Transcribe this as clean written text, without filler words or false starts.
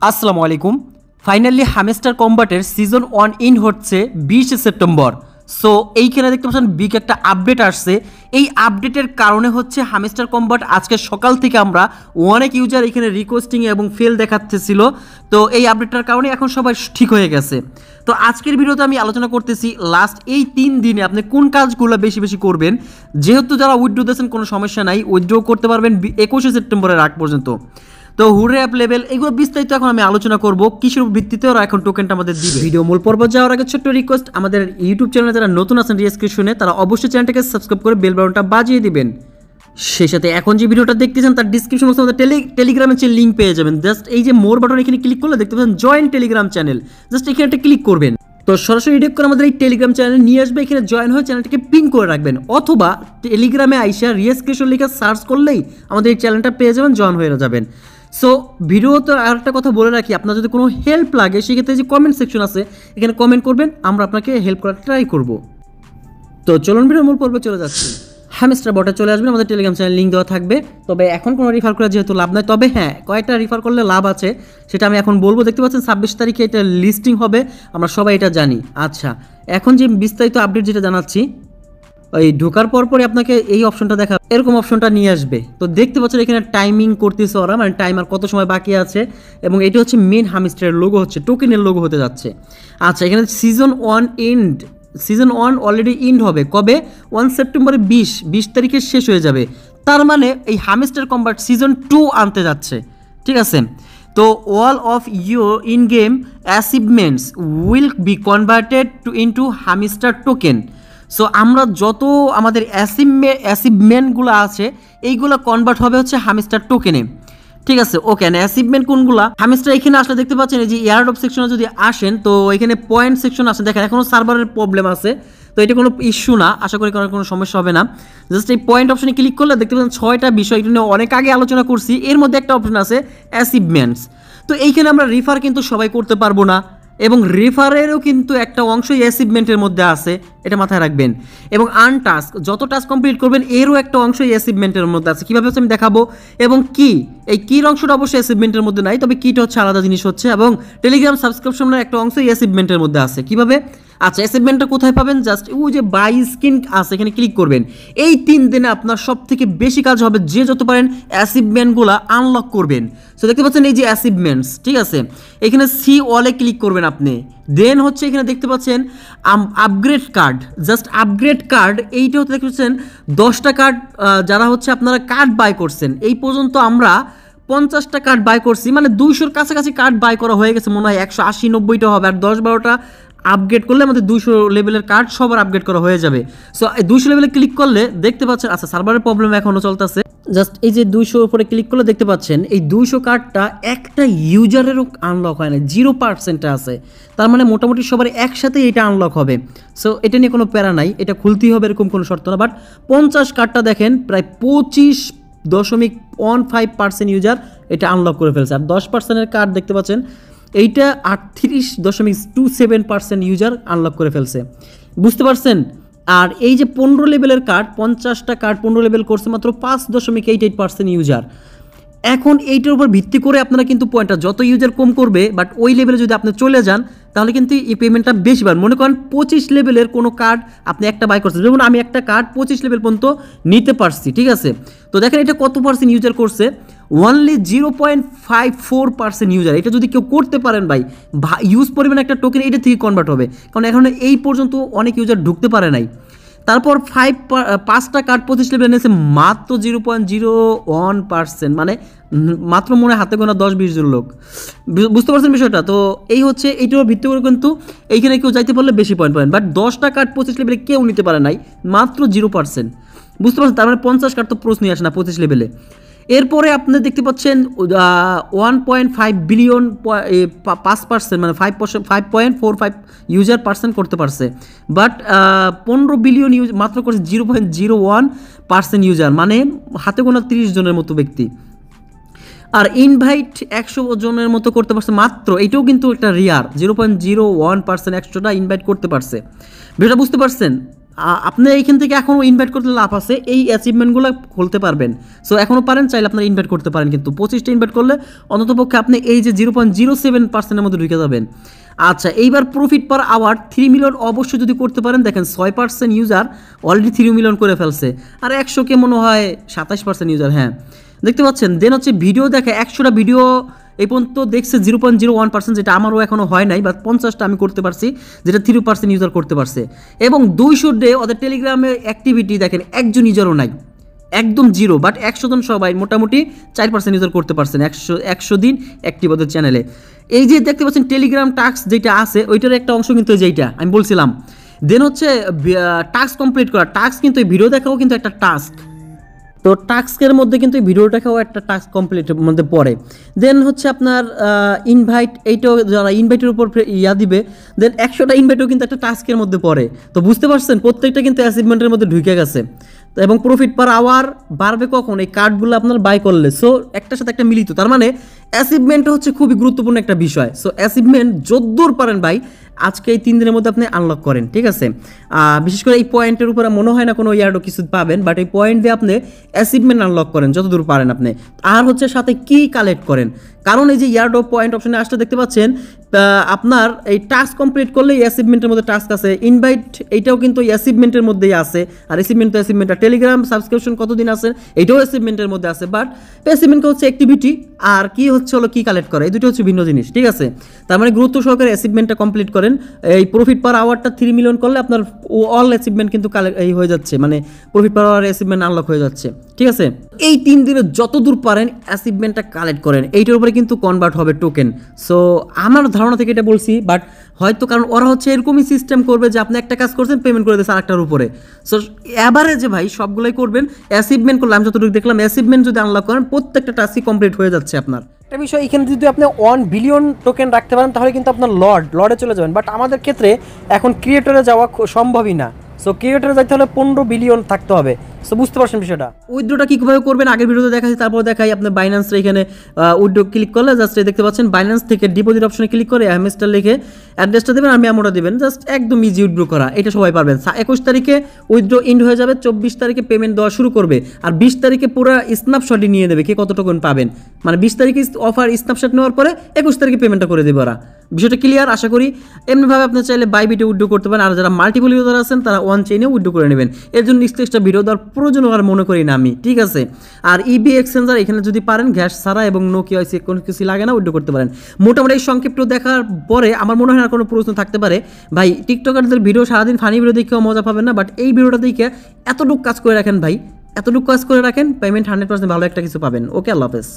আসসালামু আলাইকুম। Finally hamster কম্বাটের season 1 in হচ্ছে 20 সেপ্টেম্বর। সো এইখানে দেখতে পাচ্ছেন বিগ একটা আপডেট আসছে। এই আপডেটের কারণে হচ্ছে হ্যামস্টার কম্বাট আজকে সকাল থেকে আমরা অনেক ইউজার এখানে রিকোয়েস্টিং এবং ফেল দেখাচ্ছিল। তো এই আপডেটটার কারণে এখন সবাই ঠিক হয়ে গেছে। তো আজকের ভিডিওতে আমি আলোচনা করতেছি লাস্ট এই 3 দিনে আপনি কোন কাজগুলো বেশি বেশি করবেন। যেহেতু যারা উইথড্র দিয়েছেন কোনো সমস্যা নাই, উইথড্র করতে পারবেন 21 সেপ্টেম্বরের আগ পর্যন্ত। তো হুরে অ্যাপ লেভেল এগুলো বিস্তারিত এখন আমি আলোচনা করব, কিসের ভিত্তিতে ওরা এখন টোকেনটা আমাদের দিবে। ভিডিও মূল পর্ব যাওয়ার আগে ছোট্ট রিকোয়েস্ট, আমাদের ইউটিউব চ্যানেলে যারা নতুন আছেন ডেসক্রিপশনে তারা অবশ্যই চ্যানেলটাকে সাবস্ক্রাইব করে বেল বাটনটা বাজিয়ে দিবেন। সেই সাথে এখন যে ভিডিওটা দেখতেছেন তার ডিসক্রিপশন বক্সে আমাদের টেলিগ্রামের যে লিঙ্ক পেয়ে যাবেন। জাস্ট এই যে মোর বাটন এখানে ক্লিক করলে দেখতে পাচ্ছেন জয়েন টেলিগ্রাম চ্যানেল, জাস্ট এখানে একটা ক্লিক করবেন। তো সরাসরি রিডাইরেক্ট করে আমাদের এই টেলিগ্রাম চ্যানেলে নিয়ে আসবে। এখানে জয়েন হয়ে চ্যানেলটাকে পিন করে রাখবেন, অথবা টেলিগ্রামে আইসা রিয়েসক্রিপশন লিখে সার্চ করলেই আমাদের এই চ্যানেলটা পেয়ে যাবেন, জয়েন হয়ে যাবেন। সো ভিডিওতে আর একটা কথা বলে রাখি, আপনার যদি কোনো হেল্প লাগে সেক্ষেত্রে যে কমেন্ট সেকশন আছে এখানে কমেন্ট করবেন, আমরা আপনাকে হেল্প করার ট্রাই করব। তো চলুন ভিডিও মূল পর্বে চলে যাচ্ছি। হ্যামস্টার বটে চলে আসবেন, আমাদের টেলিগ্রাম চ্যানেল লিঙ্ক দেওয়া থাকবে। তবে এখন কোনো রিফার করে যেহেতু লাভ নয়, তবে হ্যাঁ কয়েকটা রিফার করলে লাভ আছে, সেটা আমি এখন বলবো। দেখতে পাচ্ছেন 26 তারিখে এটা লিস্টিং হবে, আমরা সবাই এটা জানি। আচ্ছা, এখন যে বিস্তারিত আপডেট যেটা জানাচ্ছি, ওই ঢোকার পরপরই আপনাকে এই অপশনটা দেখা, এরকম অপশনটা নিয়ে আসবে। তো দেখতে পাচ্ছেন এখানে টাইমিং করতেছে ওরা, মানে টাইমার কত সময় বাকি আছে, এবং এটা হচ্ছে মেন হ্যামস্টারের লোগো, হচ্ছে টোকেনের লোগো হতে যাচ্ছে। আচ্ছা, এখানে সিজন 1 অলরেডি ইন্ড হবে কবে? 1 সেপ্টেম্বরে 20 তারিখে শেষ হয়ে যাবে। তার মানে এই হ্যামস্টার কম্বাট সিজন 2 আনতে যাচ্ছে, ঠিক আছে। তো all of your in game achievements will be converted into hamster token. So আমরা যত আমাদের অ্যাচিভমেন্টগুলো আছে এইগুলো কনভার্ট হবে হচ্ছে হ্যামস্টার টোকেনে, ঠিক আছে। ওকে, অ্যাচিভমেন্ট কোনগুলা? হ্যামস্টার এখানে আসলে দেখতে পাচ্ছেন এই যে এয়ারড্রপ সেকশনে যদি আসেন, তো এখানে পয়েন্ট সেকশন আছে। দেখেন এখনও সার্ভারের প্রবলেম আছে, তো এটা কোনো ইস্যু না, আশা করি কোনো সমস্যা হবে না। জাস্ট এই পয়েন্ট অপশনে ক্লিক করলে দেখতে পাচ্ছেন 6টা বিষয়, এটা নিয়ে অনেক আগে আলোচনা করছি। এর মধ্যে একটা অপশন আছে অ্যাচিভমেন্টস। তো এইখানে আমরা রিফার কিন্তু সবাই করতে পারবো না, এবং রেফারেরও কিন্তু একটা অংশই অ্যাচিভমেন্টের মধ্যে আছে, এটা মাথায় রাখবেন। এবং আনটাস্ক, যত টাস্ক কমপ্লিট করবেন এরও একটা অংশই অ্যাচিভমেন্টের মধ্যে আছে। কীভাবে হচ্ছে আমি দেখাবো। এবং এই কির অংশটা অবশ্যই অ্যাচিভমেন্টের মধ্যে নাই, তবে কিটা হচ্ছে আলাদা জিনিস হচ্ছে। এবং টেলিগ্রাম সাবস্ক্রিপশনের একটা অংশই অ্যাচিভমেন্টের মধ্যে আছে। কীভাবে? আচ্ছা, অ্যাচিভমেন্টটা কোথায় পাবেন? জাস্ট ওই যে বাই স্কিন আছে, এখানে ক্লিক করবেন। এই 3 দিনে আপনার সব থেকে বেশি কাজ হবে যে যত পারেন অ্যাচিভমেন্টগুলো আনলক করবেন। সো দেখতে পাচ্ছেন এই যে অ্যাচিভমেন্টস, ঠিক আছে। এখানে সি ওয়ালে ক্লিক করবেন আপনি। দেন হচ্ছে এখানে দেখতে পাচ্ছেন upgrade card, just upgrade card. এইটা হচ্ছে দেখতে পাচ্ছেন 10টা কার্ড, যারা হচ্ছে আপনারা কার্ড বাই করছেন এই পর্যন্ত আমরা 50টা কার্ড বাই করছি, মানে 200-র কাছাকাছি কার্ড বাই করা হয়ে গেছে, মনে হয় 180-90টা হবে। আর 10-12টা আপগ্রেড করলে আমাদের 200 লেভেলের কার্ড সবার আপগ্রেড করা হয়ে যাবে। সো এই 200 লেভেলে ক্লিক করলে দেখতে পাচ্ছেন, আচ্ছা সার্ভারের প্রবলেম এখনও চলতেছে। জাস্ট এই যে 200 উপরে ক্লিক করলে দেখতে পাচ্ছেন এই 200 কার্ডটা একটা ইউজারেরও আনলক হয় না, 0% আছে। তার মানে মোটামুটি সবার একসাথে এটা আনলক হবে। সো এটা নিয়ে কোনো প্যারা নাই, এটা খুলতেই হবে এরকম কোনো শর্ত না। বাট 50 কার্ডটা দেখেন প্রায় 25.15% ইউজার এটা আনলক করে ফেলছে। আর 10%-এর কার্ড দেখতে পাচ্ছেন এইটা 38.27% ইউজার আনলক করে ফেলছে, বুঝতে পারছেন। আর এই যে 15 লেভেলের কার্ড, 50টা কার্ড 15 লেভেল করছে মাত্র 5.88% ইউজার। এখন এইটার উপর ভিত্তি করে আপনারা কিন্তু পয়েন্টটা যত ইউজার কম করবে, বাট ওই লেভেলে যদি আপনি চলে যান তাহলে কিন্তু এই পেমেন্টটা বেশি বার। মনে করেন 25 লেভেলের কোনো কার্ড আপনি একটা বাই করছেন, যেমন আমি একটা কার্ড 25 লেভেল পর্যন্ত নিতে পারছি, ঠিক আছে। তো দেখেন এটা কত পার্সেন্ট ইউজার করছে, অনলি 0.54% ইউজার। এটা যদি কেউ করতে পারেন ভাই, ইউজ পরিমাণ একটা টোকেন এটা থেকে কনভার্ট হবে, কারণ এখন এই পর্যন্ত অনেক ইউজার ঢুকতে পারে নাই। তারপর 5টা কার্ড 25 লেভেল এনেছে মাত্র 0.01%, মানে মাত্র মনে হাতে গোনা 10-20 জন লোক, বুঝতে পারছেন বিষয়টা। তো এই হচ্ছে এইটার ভিত্তি করে কিন্তু এইখানে কেউ যাইতে পারলে বেশি পয়েন্ট পাবেন, বাট 10টা কার্ড 25 লেভেলে কেউ নিতে পারে নাই, মাত্র 0%, বুঝতে পারছেন। তার মানে 50 কার্ড তো প্রশ্নই আসে না 25 লেভেলে। এরপরে আপনি দেখতে পাচ্ছেন 1.5 বিলিয়ন 5%, মানে 5.45 ইউজার পার্সেন্ট করতে পারছে। বাট 15 বিলিয়ন মাত্র করছে 0.01% ইউজার, মানে হাতে গোনা 30 জনের মতো ব্যক্তি। আর ইনভাইট 100 জনের মতো করতে পারছে মাত্র, এটাও কিন্তু একটা রিয়ার, 0.01% 100টা ইনভাইট করতে পারছে। বিষয়টা বুঝতে পারছেন? আপনি এইখান থেকে এখনও ইনভাইট করতে লাভ আছে, এই অ্যাচিভমেন্টগুলো খুলতে পারবেন। সো এখনও পারেন, চাইলে আপনারা ইনভাইট করতে পারেন, কিন্তু 25টা ইনভাইট করলে অন্ততপক্ষে আপনি এই যে 0.07%-এর মধ্যে ঢুকে যাবেন। আচ্ছা, এইবার প্রফিট পার আওয়ার 3 মিলিয়ন অবশ্যই যদি করতে পারেন, দেখেন 6% ইউজার অলরেডি 3 মিলিয়ন করে ফেলছে, আর 100কে মনে হয় 27% ইউজার, হ্যাঁ দেখতে পাচ্ছেন। দেন হচ্ছে ভিডিও দেখে 100টা ভিডিও এই পর্যন্ত দেখছে 0.01%, যেটা আমারও এখনও হয় নাই, বা 50টা আমি করতে পারছি, যেটা 3% ইউজার করতে পারছে। এবং 200 ডে ওদের টেলিগ্রামে অ্যাক্টিভিটি দেখেন, একজন ইউজারও নাই, একদম জিরো। বাট 100 জন সবাই মোটামুটি 4% ইউজার করতে পারছেন 100 দিন অ্যাক্টিভ ওদের চ্যানেলে। এই যে দেখতে পাচ্ছেন টেলিগ্রাম টাস্ক যেটা আছে, ওইটার একটা অংশ কিন্তু যেইটা আমি বলছিলাম। দেন হচ্ছে টাস্ক কমপ্লিট করা, টাস্ক কিন্তু এই ভিডিও দেখাও কিন্তু একটা টাস্ক। তো টাস্কের মধ্যে কিন্তু এই ভিডিওটাকেও একটা টাস্ক কমপ্লিটের মধ্যে পড়ে। দেন হচ্ছে আপনার ইনভাইট, এইটাও যারা ইনভাইটের উপর দিবে, দেন 100টা ইনভাইটও কিন্তু একটা টাস্কের মধ্যে পড়ে। তো বুঝতে পারছেন, প্রত্যেকটা কিন্তু অ্যাচিভমেন্টের মধ্যে ঢুকে গেছে। এবং প্রফিট পার আওয়ার বাড়বে কখন, এই কার্ডগুলো আপনার বাই করলে। সো একটার সাথে একটা মিলিত, তার মানে অ্যাচিভমেন্টটা হচ্ছে খুবই গুরুত্বপূর্ণ একটা বিষয়। সো অ্যাচিভমেন্ট যদ্দূর পারেন ভাই আজকে এই 3 দিনের মধ্যে আপনি আনলক করেন, ঠিক আছে। বিশেষ করে এই পয়েন্টের উপরে মনে হয় না কোনো ইয়ার্ডও কিছু পাবেন, বাট এই পয়েন্ট দিয়ে আপনি অ্যাচিভমেন্ট আনলক করেন যতদূর পারেন আপনি। আর হচ্ছে সাথে কি কালেক্ট করেন, কারণ এই যে ইয়ার্ড অফ পয়েন্ট অপশনে আসতে দেখতে পাচ্ছেন, আপনার এই টাস্ক কমপ্লিট করলে অ্যাচিভমেন্টের মধ্যে টাস্ক আছে, ইনভাইট এইটাও কিন্তু অ্যাচিভমেন্টের মধ্যেই আছে। আর অ্যাচিভমেন্ট তো অ্যাচিভমেন্ট, আর টেলিগ্রাম সাবস্ক্রিপশন কতদিন আছে এইটাও অ্যাচিভমেন্টের মধ্যে আছে। বাট অ্যাচিভমেন্ট হচ্ছে অ্যাক্টিভিটি, আর কি হচ্ছে হলো কি কালেক্ট করে, এই দুটো হচ্ছে ভিন্ন জিনিস, ঠিক আছে। তার মানে গুরুত্ব সহকারে অ্যাচিভমেন্টটা কমপ্লিট করেন। এই প্রফিট পার আওয়ারটা 3 মিলিয়ন করলে আপনার অল অ্যাচিভমেন্ট কিন্তু এই হয়ে যাচ্ছে, মানে profit per hour achievement unlock হয়ে যাচ্ছে, ঠিক আছে। এই 3 দিনে যত দূর পারেন অ্যাচিভমেন্টটা কালেক্ট করেন, এইটার উপরে কিন্তু কনভার্ট হবে টোকেন। সো আমার ধারণা থেকে এটা বলছি, বাট হয়তো কারণ ওরা হচ্ছে এরকমই সিস্টেম করবে যে আপনি একটা কাজ করছেন, পেমেন্ট করে দিয়েছে আরেকটার উপরে। সো অ্যাভারেজে ভাই সবগুলোই করবেন, অ্যাচিভমেন্ট করলে আমি যতটুকু দেখলাম অ্যাচিভমেন্ট যদি আনলক করেন প্রত্যেকটা টাস্কই কমপ্লিট হয়ে যাচ্ছে আপনার। একটা বিষয়, এখানে যদি আপনি 1 বিলিয়ন টোকেন রাখতে পারেন তাহলে কিন্তু আপনার লর্ডে চলে যাবেন। বাট আমাদের ক্ষেত্রে এখন ক্রিয়েটরে যাওয়া সম্ভবই না। সো ক্রিয়েটরে যাইতে হলে 15 বিলিয়ন থাকতে হবে। সো বুঝতে পারছেন বিষয়টা। উইথড্রোটা কীভাবে করবেন আগের ভিডিওতে দেখাচ্ছি, তারপর দেখাই আপনার বাইন্যান্সের এখানে উইথড্রো ক্লিক করলে জাস্ট দেখতে পাচ্ছেন বাইন্যান্স থেকে ডিপোজিট অপশনে ক্লিক করে হ্যামস্টার লিখে অ্যাড্রেসটা দেবেন আর অ্যামাউন্টটা দেবেন, জাস্ট একদম ইজি উইথড্রো করা, এটা সবাই পারবেন। 21 তারিখে উইথড্রো ইন্ড হয়ে যাবে, 24 তারিখে পেমেন্ট দেওয়া শুরু করবে, আর 20 তারিখে পুরো স্ন্যাপশটই নিয়ে নেবে কে কত টোকেন পাবেন। মানে 20 তারিখে অফার স্ন্যাপশট নেওয়ার পরে 21 তারিখে পেমেন্টটা করে দেবে ওরা। বিষয়টা ক্লিয়ার আশা করি। এমনিভাবে আপনি চাইলে বাইবিটে উইথড্রো করতে পারেন, আর যারা মাল্টিপল ইউজার আছেন তারা ওয়ান চেইনে উইথড্রো করে নেবেন। এর জন্য এক্সট্রা ভিডিও দেওয়ার প্রয়োজন আর মনে করি না আমি, ঠিক আছে। আর ইবি এক্সচেঞ্জার এখানে যদি পারেন গ্যাস ছাড়া এবং নো কেওয়াইসি কোনো কিছু লাগে না, উইথড্রো করতে পারেন। মোটামুটি এই সংক্ষিপ্ত দেখার পরে আমার মনে হয় না কোনো প্রশ্ন থাকতে পারে। ভাই টিকটকারদের ভিডিও সারাদিন ফানি ভিডিও দেখেও মজা পাবেন না, বাট এই ভিডিওটা দেখে এতটুকু কাজ করে রাখেন ভাই, এতটুকু কাজ করে রাখেন, পেমেন্ট 100% ভালো একটা কিছু পাবেন। ওকে, আল্লাহ হাফেজ।